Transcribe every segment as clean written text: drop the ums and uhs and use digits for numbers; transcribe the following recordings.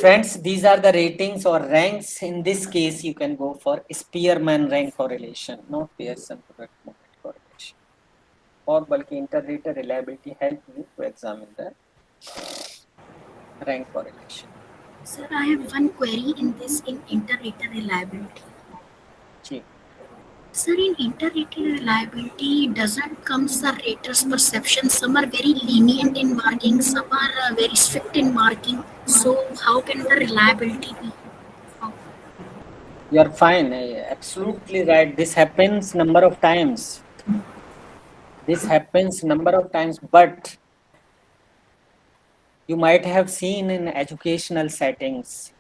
Friends, these are the ratings or ranks. In this case, you can go for Spearman rank correlation, not Pearson product moment correlation. Or bulky inter-rater reliability help you to examine the rank correlation. Sir, I have one query in this in inter-rater reliability. Ji. Sir, in inter-rater reliability, doesn't comes the rater's perception. Some are very lenient in marking, some are very strict in marking. So, how can the reliability be? How? You're fine. Absolutely right. This happens number of times. This happens number of times, but you might have seen in educational settings.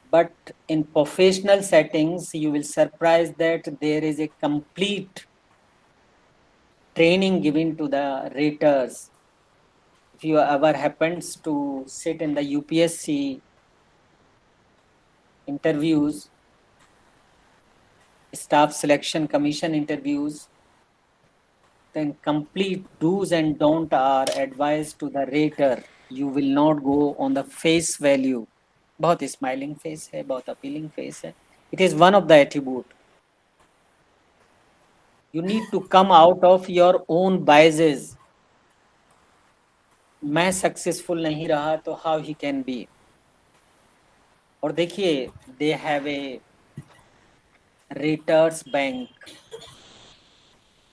But in professional settings, you will surprise that there is a complete training given to the raters. If you ever happens to sit in the UPSC interviews, staff selection commission interviews, then complete do's and don't are advised to the rater. You will not go on the face value. बहुत smiling face है, बहुत appealing face है. It is one of the attribute. You need to come out of your own biases. मैं successful नहीं रहा तो how he can be. और देखिए, they have a raters bank.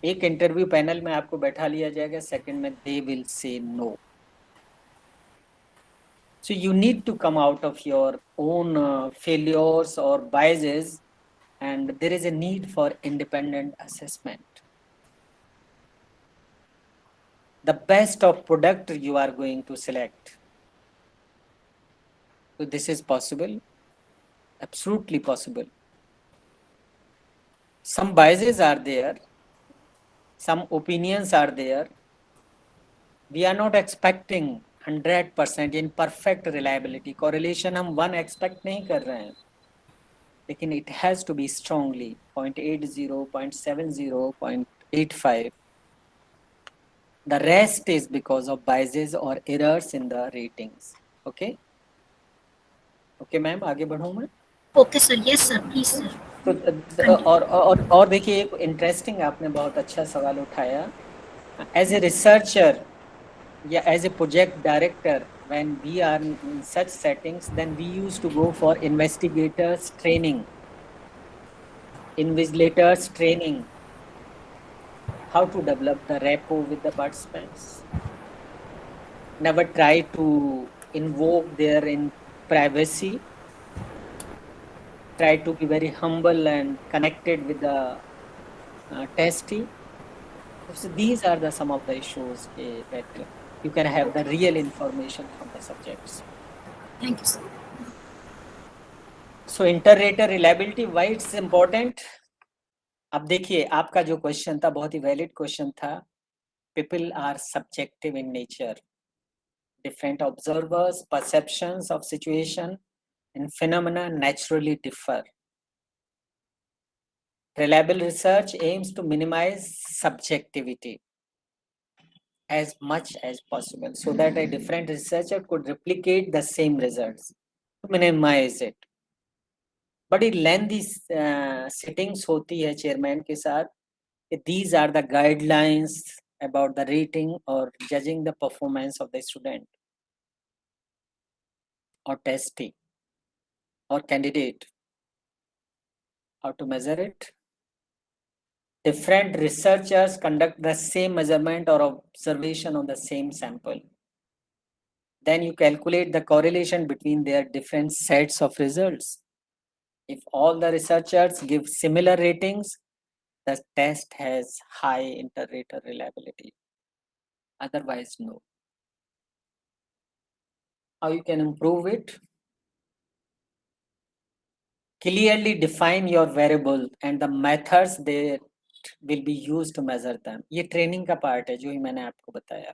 एक इंटरव्यू पैनल में आपको बैठा लिया जाएगा, सेकंड में they will say no. So you need to come out of your own failures or biases, and there is a need for independent assessment. The best of product you are going to select. So this is possible, absolutely possible. Some biases are there, some opinions are there. We are not expecting 100% in perfect reliability. Correlation हम 1 expect नहीं कर रहे हैं, लेकिन it has to be strongly 0.80, 0.70, 0.85. The rest is because of biases or errors in the ratings. Okay? Okay, ma'am, आगे बढ़ूं मैं? Okay, sir. Yes, sir. Please, sir. तो Continue. और देखिए, एक इंटरेस्टिंग आपने बहुत अच्छा सवाल उठाया. एज ए रिसर्चर या as a project director, when we are in such settings, then we used to go for investigators training, invigilators training, how to develop the rapport with the participants. Never try to invoke their in privacy. Try to be very humble and connected with the testee. So these are the some of the issues that you can have the real information from the subjects. Thank you, sir. So inter-rater reliability, why it's important? अब देखिए, आपका जो question था बहुत ही valid question था. People are subjective in nature. Different observers' perceptions of situation and phenomena naturally differ. Reliable research aims to minimize subjectivity as much as possible so that a different researcher could replicate the same results, to minimize it. बड़ी lengthy sittings होती है chairman के साथ. These are the guidelines about the rating or judging the performance of the student or testee or candidate. How to measure it? Different researchers conduct the same measurement or observation on the same sample. Then you calculate the correlation between their different sets of results. If all the researchers give similar ratings, the test has high inter-rater reliability. Otherwise, no. How you can improve it? Clearly define your variable and the methods that will be used to measure them. ये training का part है जो ही मैंने आपको बताया.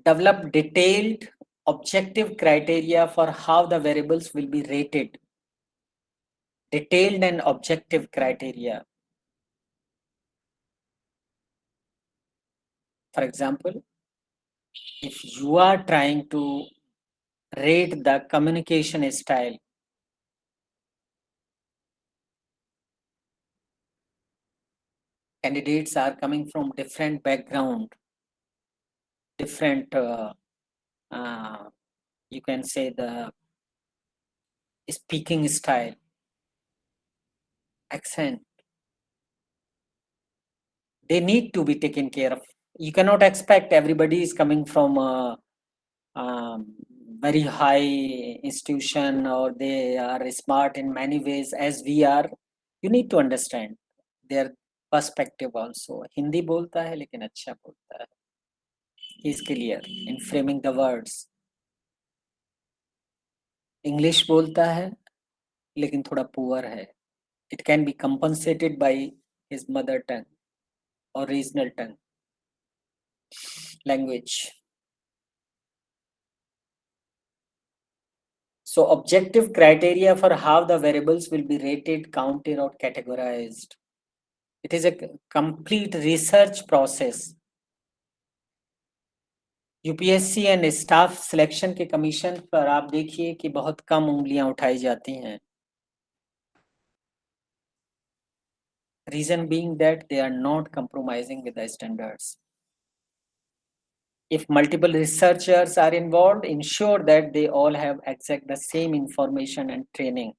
Develop detailed objective criteria for how the variables will be rated. Detailed and objective criteria. For example, if you are trying to rate the communication style, candidates are coming from different background, different, you can say the speaking style, accent. They need to be taken care of. You cannot expect everybody is coming from a very high institution or they are smart in many ways as we are. You need to understand their perspective also. Hindi बोलता है लेकिन अच्छा बोलता है. He is clear in framing the words. English बोलता है लेकिन थोड़ा poor है. It can be compensated by his mother tongue or regional tongue language. So objective criteria for how the variables will be rated, counted or categorized. It is a complete research process. UPSC and staff selection के commission पर आप देखिए कि बहुत कम उंगलियां उठाई जाती हैं. Reason being that they are not compromising with the standards. If multiple researchers are involved, ensure that they all have exact the same information and training.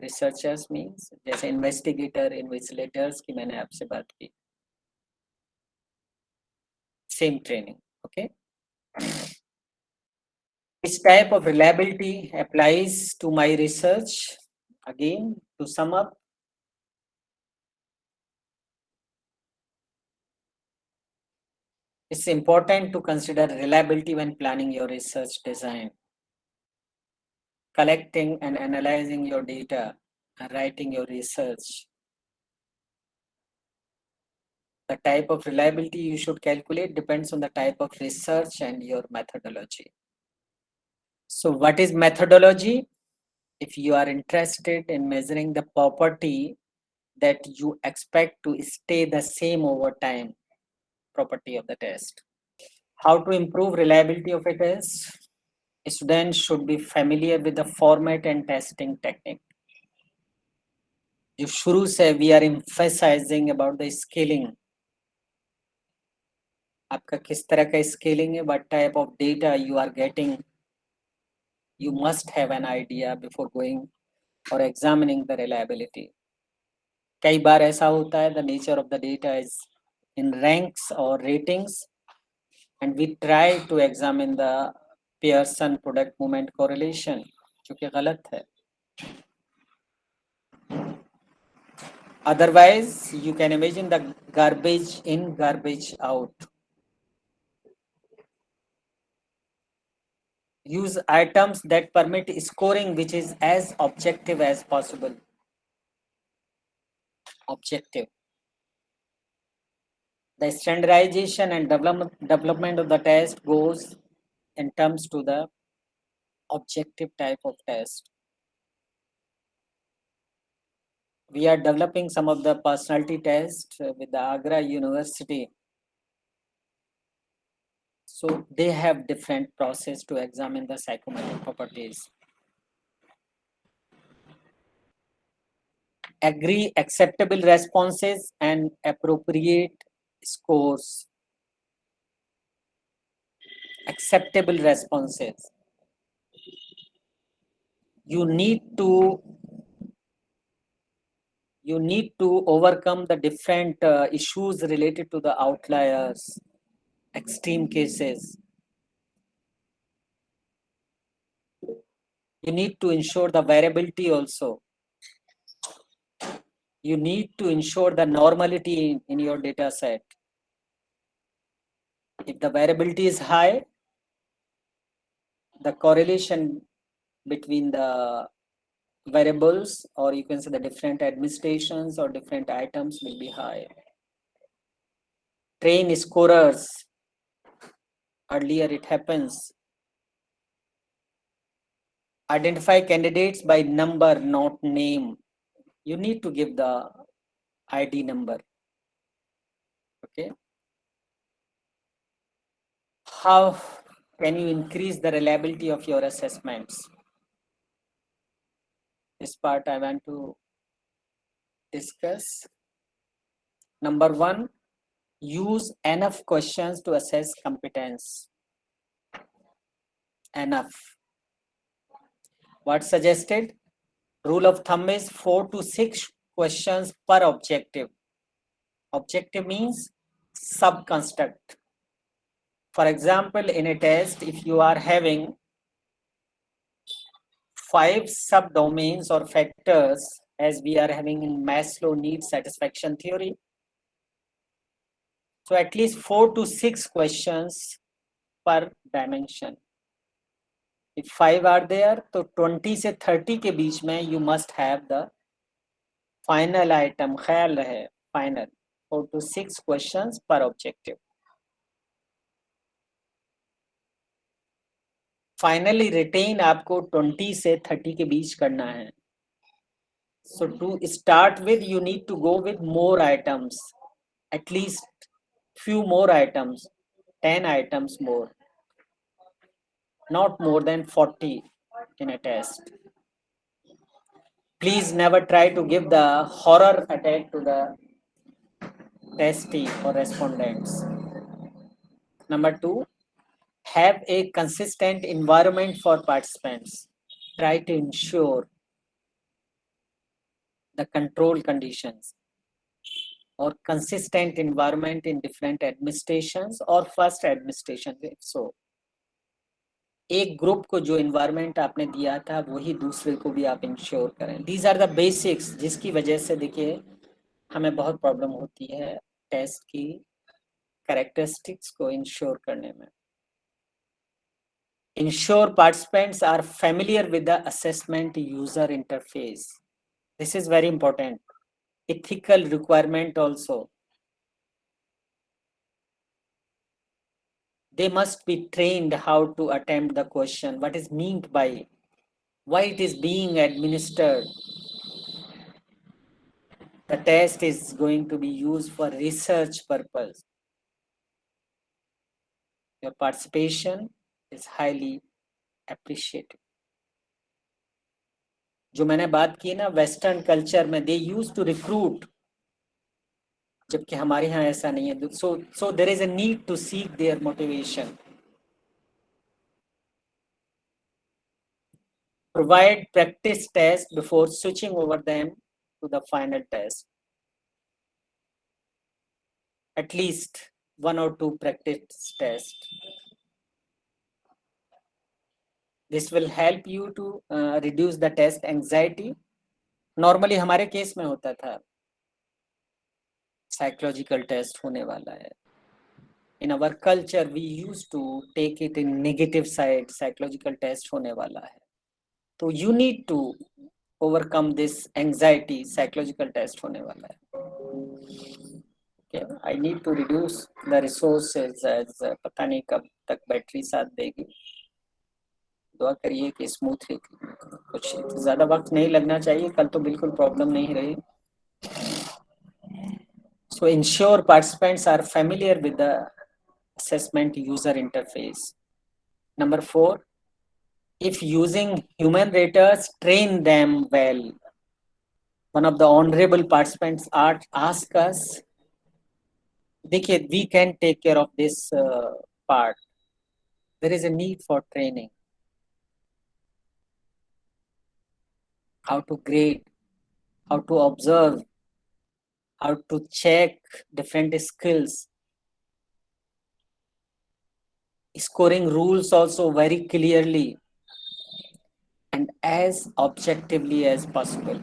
Researchers means जैसे investigator, investigators की मैंने आपसे बात की. Same training, okay? Which type of reliability applies to my research? Again, to sum up, it's important to consider reliability when planning your research design, collecting and analyzing your data, and writing your research. The type of reliability you should calculate depends on the type of research and your methodology. So what is methodology? If you are interested in measuring the property that you expect to stay the same over time, property of the test. How to improve reliability of a test? Students should be familiar with the format and testing technique. जो शुरू से we are emphasizing about the scaling. आपका किस तरह का scaling है, what type of data you are getting. You must have an idea before going or examining the reliability. कई बार ऐसा होता है the nature of the data is in ranks or ratings and we try to examine the Pearson product movement correlation जो कि गलत है. Otherwise, you can imagine the garbage in, garbage out. Use items that permit scoring which is as objective as possible. Objective. The standardization and development of the test goes in terms to the objective type of test. We are developing some of the personality tests with the Agra University. So they have different process to examine the psychometric properties. Agree acceptable responses and appropriate scores. Acceptable responses. You need to overcome the different issues related to the outliers, extreme cases. You need to ensure the variability also. You need to ensure the normality in your data set. If the variability is high, the correlation between the variables or you can say the different administrations or different items will be high. Train scorers. Earlier it happens. Identify candidates by number, not name. You need to give the ID number. Okay. How can you increase the reliability of your assessments? This part I want to discuss. Number one, use enough questions to assess competence. Enough. What suggested? Rule of thumb is 4 to 6 questions per objective. Objective means sub-construct. For example, in a test, if you are having 5 subdomains or factors, as we are having in Maslow needs satisfaction theory, so at least 4 to 6 questions per dimension. If 5 are there, तो 20 से 30 के बीच में you must have the final item. ख्याल रहे final 4 to 6 questions per objective. Finally retain आपको 20 से 30 के बीच करना है. So to start with, you need to go with more items, at least few more items, 10 items more, not more than 40 in a test. Please never try to give the horror attack to the testee or respondents. Number two, have a consistent environment for participants. Try to ensure the control conditions or consistent environment in different administrations or first administration. So, एक group को जो environment आपने दिया था वही दूसरे को भी आप इंश्योर करें. दीज आर द बेसिक्स जिसकी वजह से देखिए हमें बहुत प्रॉब्लम होती है टेस्ट की कैरेक्टरिस्टिक्स को इंश्योर करने में. Ensure participants are familiar with the assessment user interface. This is very important. Ethical requirement also. They must be trained how to attempt the question, what is meant by, why it is being administered. The test is going to be used for research purpose. Your participation is highly appreciated. जो मैंने बात की ना western culture में दे use to recruit, जबकि हमारे यहाँ ऐसा नहीं है. So there is a need to seek their motivation. Provide practice tests before switching over them to the final test. At least 1 or 2 practice tests. This will help you to reduce the test anxiety. Normally हमारे case में होता था psychological test होने वाला है. In our culture we used to take it in negative side, psychological test होने वाला है. So you need to overcome this anxiety, psychological test होने वाला है. Okay, I need to reduce the resources as पता नहीं कब तक बैटरी साथ देगी. दुआ करिए कि स्मूथली कुछ ज़्यादा वक्त नहीं लगना चाहिए, कल तो बिल्कुल प्रॉब्लम नहीं रही. So ensure participants are familiar with the assessment user interface. Number 4, if using human raters, train them well. One of the honorable participants ask us, देखिए, we can take care of this part. There is a need for training. How to grade, how to observe, how to check different skills. Scoring rules also very clearly and as objectively as possible.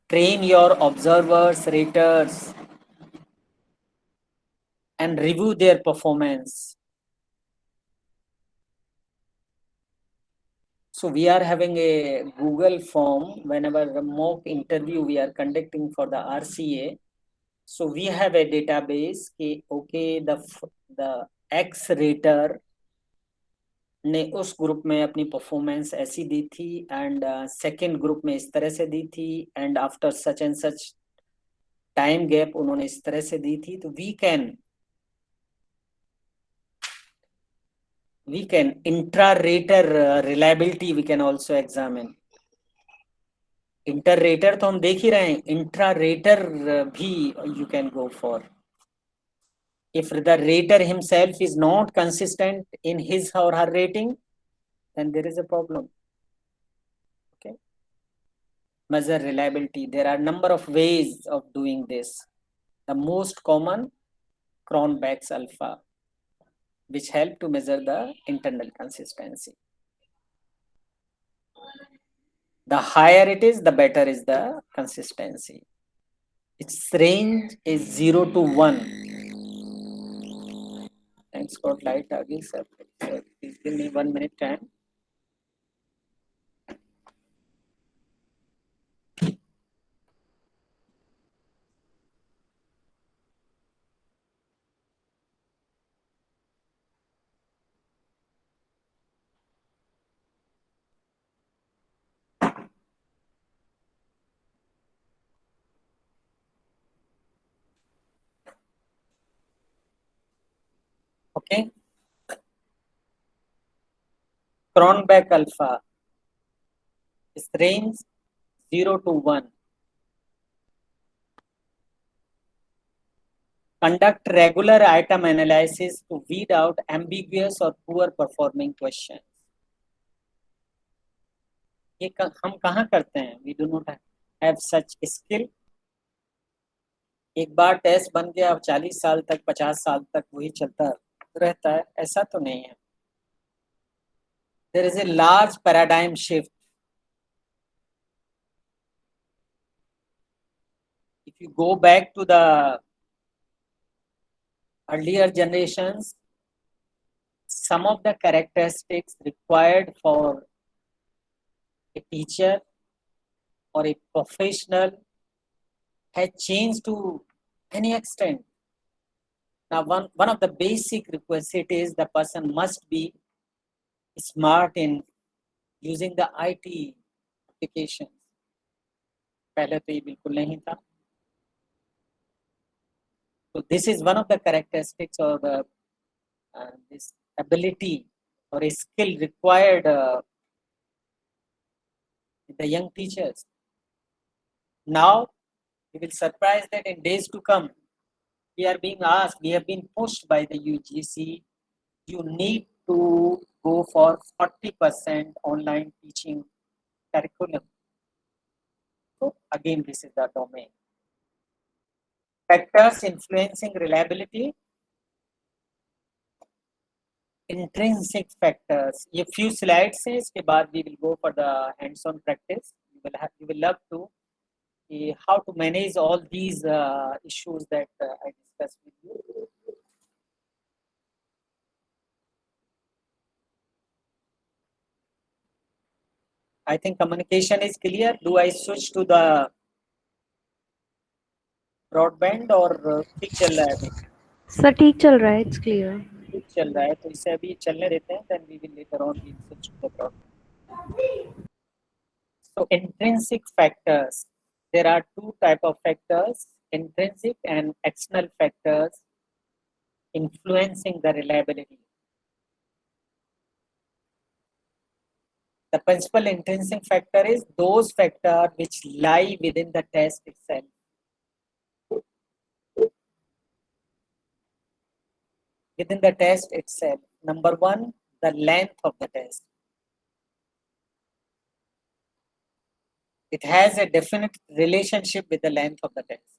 Train your observers, raters, and review their performance. So we are having a Google form whenever the mock interview we are conducting for the RCA. So we have a database कि okay the X rater ने उस group में अपनी performance ऐसी दी थी and second group में इस तरह से दी थी and after such and such time gap उन्होंने इस तरह से दी थी. तो we can We can intra-rater reliability we can also examine. Inter-rater तो हम देख ही रहे हैं, intra-rater भी you can go for. If the rater himself is not consistent in his or her rating, then there is a problem. Okay. Measure reliability. There are a number of ways of doing this. The most common, Cronbach's alpha, which help to measure the internal consistency. The higher it is, the better is the consistency. Its range is 0 to 1. Thanks God, light again, sir. Please give me 1 minute time. Okay. Cronbach alpha is range 0 to 1. Conduct regular item analysis to weed out ambiguous or poor performing questions. ये हम कहाँ करते हैं? We do not have such skill. एक बार test बन गया, अब 40 साल तक 50 साल तक वही चलता रहता है, ऐसा तो नहीं है. There is a large paradigm shift. If you go back to the earlier generations, some of the characteristics required for a teacher or a professional has changed to any extent. Now, one of the basic requisites is the person must be smart in using the IT applications. पहले तो ये बिल्कुल नहीं था. So this is one of the characteristics or the this ability or a skill required in the young teachers. Now, we will surprise that in days to come, we are being asked, we have been pushed by the UGC, you need to go for 40% online teaching curriculum. So again, this is the domain. Factors influencing reliability. Intrinsic factors. ये few slides हैं, इसके बाद we will go for the hands-on practice. You will love to how to manage all these issues that I discussed with you. I think communication is clear. Do I switch to the broadband or ठीक चल रहा है अभी? Sir ठीक चल रहा है, it's clear. ठीक चल रहा है, तो इसे अभी चलने देते हैं. Then we will later on we'll switch to the broadband. So intrinsic factors. There are two type of factors: intrinsic and external factors influencing the reliability. The principal intrinsic factor is those factors which lie within the test itself. Within the test itself. Number one, the length of the test. It has a definite relationship with the length of the test.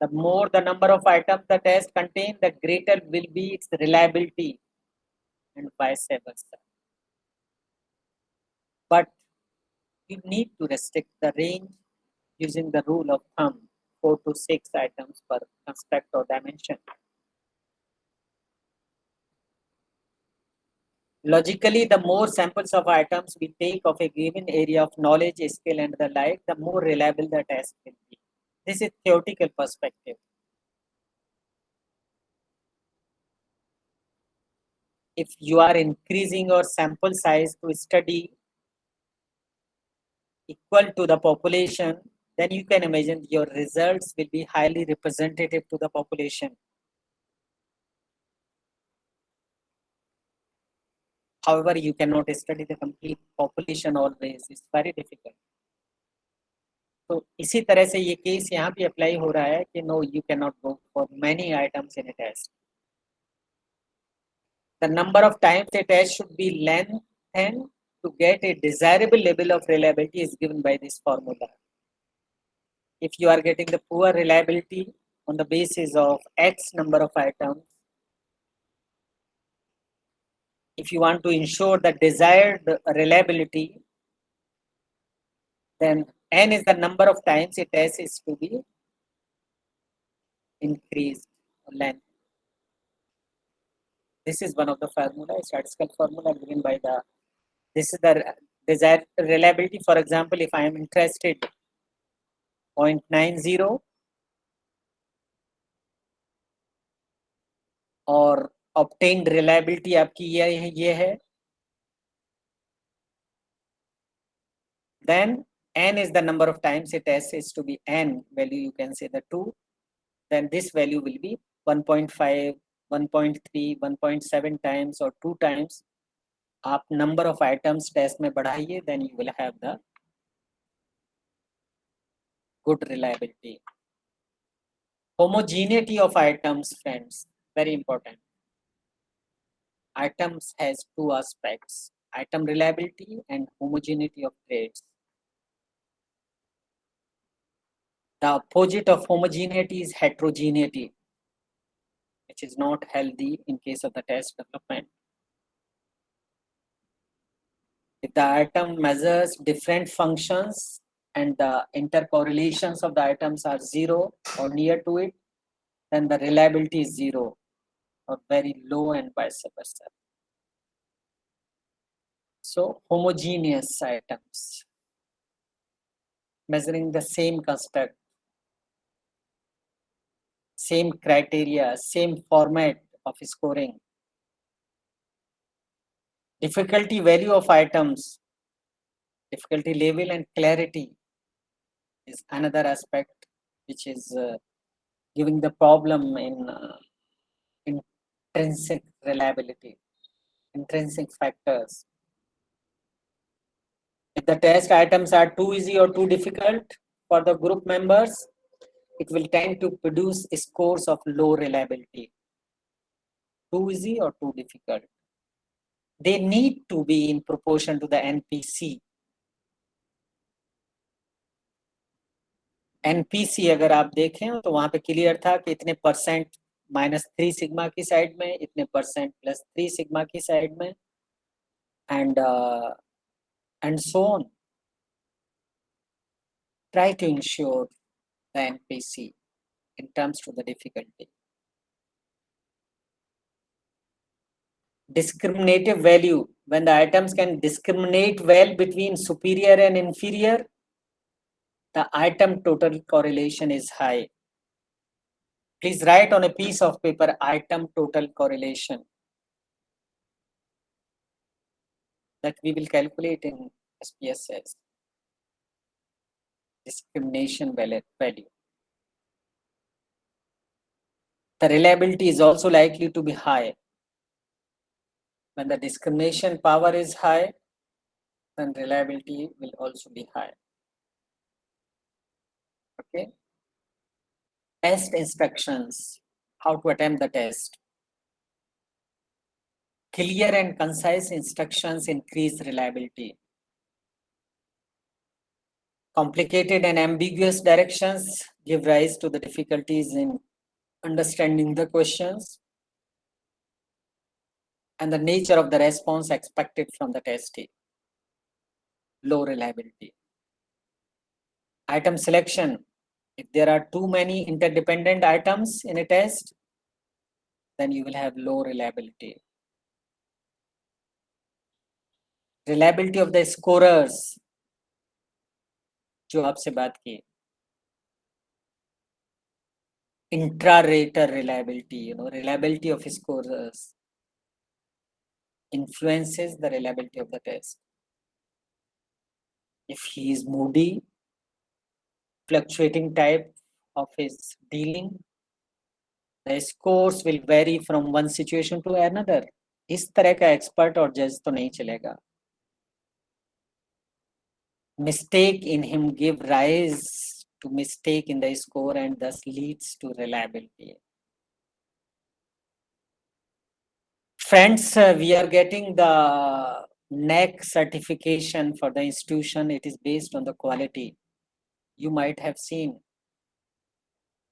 The more the number of items the test contains, the greater will be its reliability, and vice versa. But you need to restrict the range using the rule of thumb, 4 to 6 items per construct or dimension. Logically, the more samples of items we take of a given area of knowledge, skill, and the like, the more reliable the test will be. This is theoretical perspective. If you are increasing your sample size to study equal to the population, then you can imagine your results will be highly representative to the population. However, you cannot study the complete population always. It's very difficult. तो इसी तरह से ये case यहाँ भी apply हो रहा है कि no, you cannot go for many items in a test. The number of times a test should be lengthened to get a desirable level of reliability is given by this formula. If you are getting the poor reliability on the basis of X number of items, if you want to ensure the desired reliability, then N is the number of times a test is to be increased length. This is one of the formula, statistical formula given by the, this is the desired reliability. For example, if I am interested 0.90 और obtained reliability आपकी ये है, then N is the number of times a test is to be N value, you can say the 2, then this value will be 1.5, 1.3, 1.7 times or 2 times. आप number of items test में बढ़ाइए, then you will have the good reliability. Homogeneity of items, friends, very important. Items has two aspects, item reliability and homogeneity of traits. The opposite of homogeneity is heterogeneity, which is not healthy in case of the test development. If the item measures different functions and the intercorrelations of the items are 0 or near to it, then the reliability is 0 or very low and vice versa. So homogeneous items measuring the same construct, same criteria, same format of scoring. Difficulty value of items, difficulty level and clarity is another aspect which is giving the problem in intrinsic reliability, intrinsic factors. If the test items are too easy or too difficult for the group members, it will tend to produce scores of low reliability. Too easy or too difficult. They need to be in proportion to the NPC. NPC अगर आप देखें तो वहां पे clear था कि इतने percent -3 sigma की साइड में, इतने परसेंट +3 सिग्मा की साइड में, and so on. Try to ensure the NPC in terms to the difficulty. Discriminative value, when the items can discriminate well between superior and inferior, the item total correlation is high. Please write on a piece of paper item total correlation that we will calculate in SPSS. Discrimination value. The reliability is also likely to be high. When the discrimination power is high, then reliability will also be high. Okay. Test instructions, how to attempt the test. Clear and concise instructions increase reliability. Complicated and ambiguous directions give rise to the difficulties in understanding the questions and the nature of the response expected from the testee. Low reliability. Item selection. If there are too many interdependent items in a test, then you will have low reliability. Reliability of the scorers, जो आपसे बात की. Intra-rater reliability, reliability of scorers influences the reliability of the test. If he is moody, fluctuating type of his dealing, the scores will vary from one situation to another. इस तरह का expert और जज तो नहीं चलेगा. Mistake in him give rise to mistake in the score and thus leads to reliability. Friends, we are getting the NAAC certification for the institution. It is based on the quality. You might have seen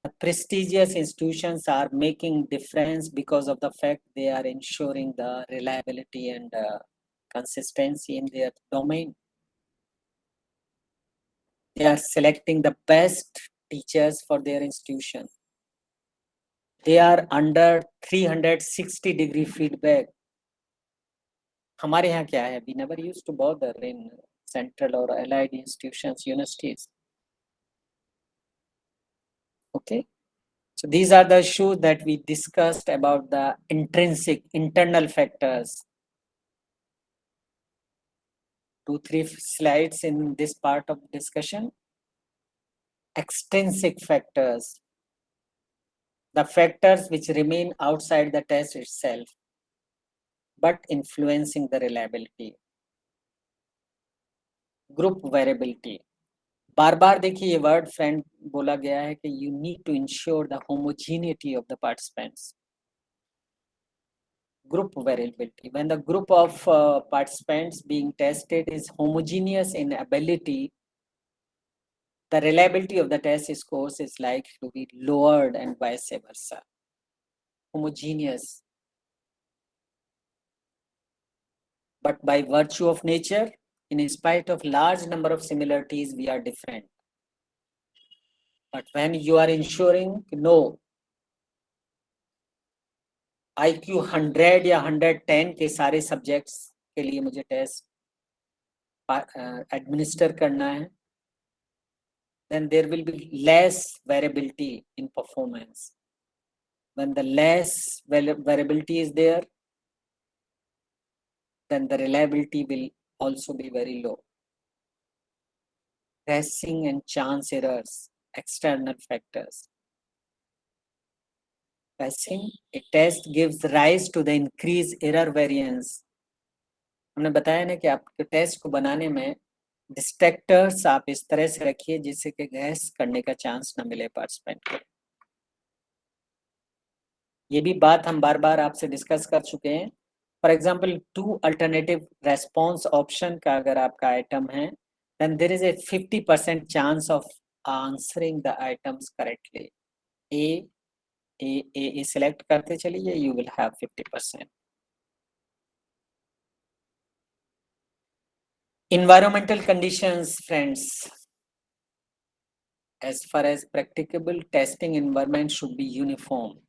the prestigious institutions are making difference because of the fact they are ensuring the reliability and consistency in their domain. They are selecting the best teachers for their institution. They are under 360-degree feedback. हमारे यहाँ क्या है? We never used to bother in central or allied institutions, universities. Okay, so these are the issues that we discussed about the intrinsic, internal factors. 2-3 slides in this part of discussion. Extrinsic factors, the factors which remain outside the test itself, but influencing the reliability. Group variability. बार बार देखिए ये word friend बोला गया है कि you need to ensure the homogeneity of the participants. Group variability. When the group of participants being tested is homogeneous in ability, the reliability of the test scores is likely to be lowered and vice versa. Homogeneous. But by virtue of nature, in spite of large number of similarities, we are different. But when you are ensuring, no, IQ 100 या 110 के सारे subjects के लिए मुझे test administer करना है, then there will be less variability in performance. When the less variability is there, then the reliability will also be very low. Guessing and chance errors, external factors. Guessing, a test gives rise to the increased error variance. हमने बताया ना कि आपके test को बनाने में डिस्ट्रैक्टर्स आप इस तरह से रखिए जिससे कि गैस करने का चांस ना मिले पार्टिसिपेंट को. ये भी बात हम बार बार आपसे डिस्कस कर चुके हैं. For example 2 alternative response option का अगर आपका आइटम है, then there is a 50% chance of answering the items correctly. A select करते चलिए, you will have 50%. Environmental conditions, friends. As far as practicable, testing environment should be uniform.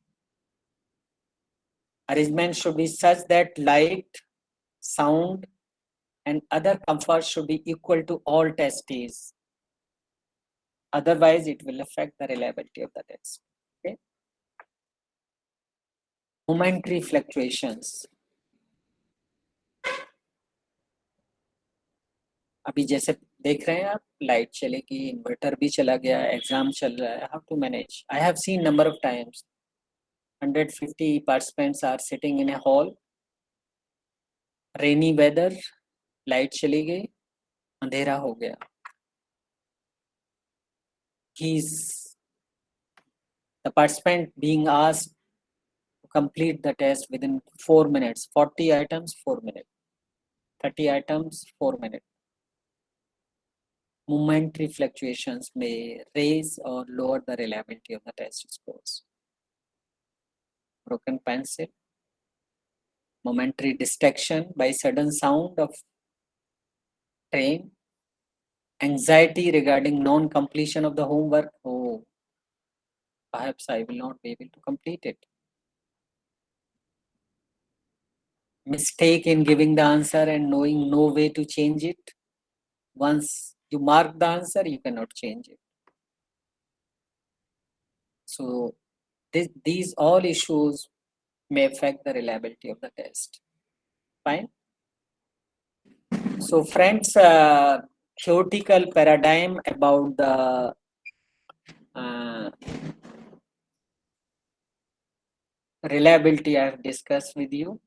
Arrangement should be such that light, sound, and other comforts should be equal to all testees. Otherwise, it will affect the reliability of the test. Okay. Momentary fluctuations. अभी जैसे देख रहे हैं आप, light चलेगी, inverter भी चला गया, एग्जाम चल रहा है, how to manage? I have seen number of times 150 participants are sitting in a hall, rainy weather, light चली गई, अंधेरा हो गया. The participant being asked to complete the test within 4 minutes. 40 items, 4 minutes. 30 items, 4 minutes. Momentary fluctuations may raise or lower the reliability of the test scores. Broken pencil, momentary distraction by sudden sound of train, anxiety regarding non-completion of the homework. Oh, perhaps I will not be able to complete it. Mistake in giving the answer and knowing no way to change it. Once you mark the answer, you cannot change it. So these all issues may affect the reliability of the test. Fine. So friends, theoretical paradigm about the reliability I have discussed with you.